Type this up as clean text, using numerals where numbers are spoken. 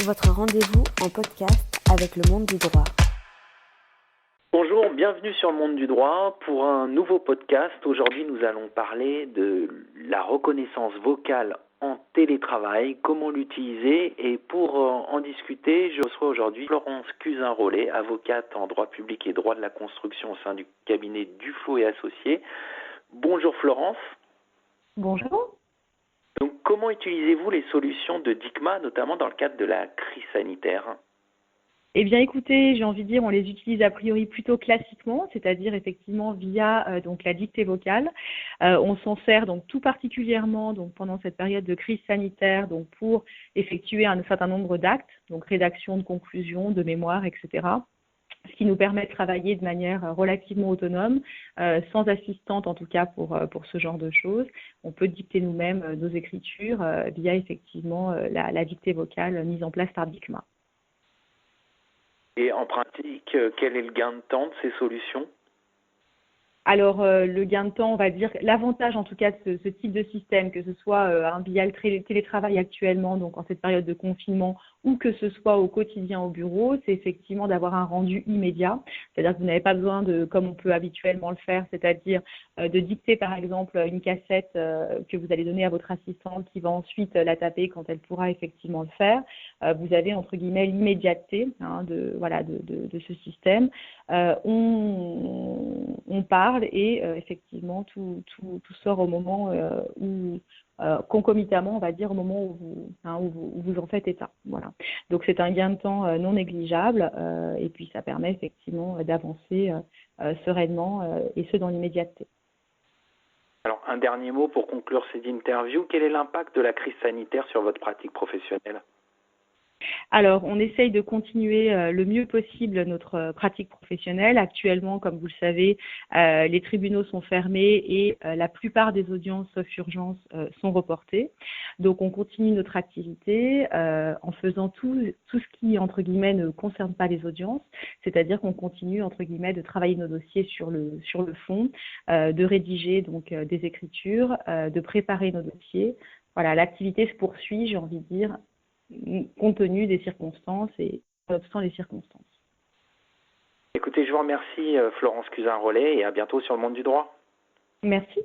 votre rendez-vous en podcast avec le monde du droit. Bonjour, bienvenue sur le monde du droit pour un nouveau podcast. Aujourd'hui, nous allons parler de la reconnaissance vocale en télétravail, comment l'utiliser. Et pour en discuter, je reçois aujourd'hui Florence Cusin-Rollet, avocate en droit public et droit de la construction au sein du cabinet Dufaux et Associés. Bonjour Florence. Bonjour. Donc, comment utilisez-vous les solutions de DICMA, notamment dans le cadre de la crise sanitaire ? Eh bien, écoutez, j'ai envie de dire, on les utilise a priori plutôt classiquement, c'est-à-dire effectivement via donc la dictée vocale. On s'en sert donc tout particulièrement donc pendant cette période de crise sanitaire donc pour effectuer un certain nombre d'actes, donc rédaction de conclusions, de mémoires, etc. Ce qui nous permet de travailler de manière relativement autonome, sans assistante en tout cas pour ce genre de choses. On peut dicter nous-mêmes nos écritures via effectivement la dictée vocale mise en place par DICMA. Et en pratique, quel est le gain de temps de ces solutions ? Alors, le gain de temps, on va dire, l'avantage en tout cas de ce type de système, que ce soit via le télétravail actuellement, donc en cette période de confinement, ou que ce soit au quotidien au bureau, c'est effectivement d'avoir un rendu immédiat. C'est-à-dire que vous n'avez pas besoin de, comme on peut habituellement le faire, c'est-à-dire de dicter par exemple une cassette que vous allez donner à votre assistante qui va ensuite la taper quand elle pourra effectivement le faire. Vous avez entre guillemets l'immédiateté de ce système. On parle et effectivement tout sort au moment où concomitamment, on va dire, au moment où vous en faites état. Voilà. Donc c'est un gain de temps non négligeable et puis ça permet effectivement d'avancer sereinement et ce dans l'immédiateté. Alors, un dernier mot pour conclure cette interview. Quel est l'impact de la crise sanitaire sur votre pratique professionnelle ? Alors, on essaye de continuer le mieux possible notre pratique professionnelle. Actuellement, comme vous le savez, les tribunaux sont fermés et la plupart des audiences, sauf urgence, sont reportées. Donc, on continue notre activité en faisant tout ce qui, entre guillemets, ne concerne pas les audiences, c'est-à-dire qu'on continue, entre guillemets, de travailler nos dossiers sur le fond, de rédiger donc des écritures, de préparer nos dossiers. Voilà, l'activité se poursuit, j'ai envie de dire, compte tenu des circonstances et nonobstant les circonstances. Écoutez, je vous remercie Florence Cusin-Rollet et à bientôt sur le monde du droit. Merci.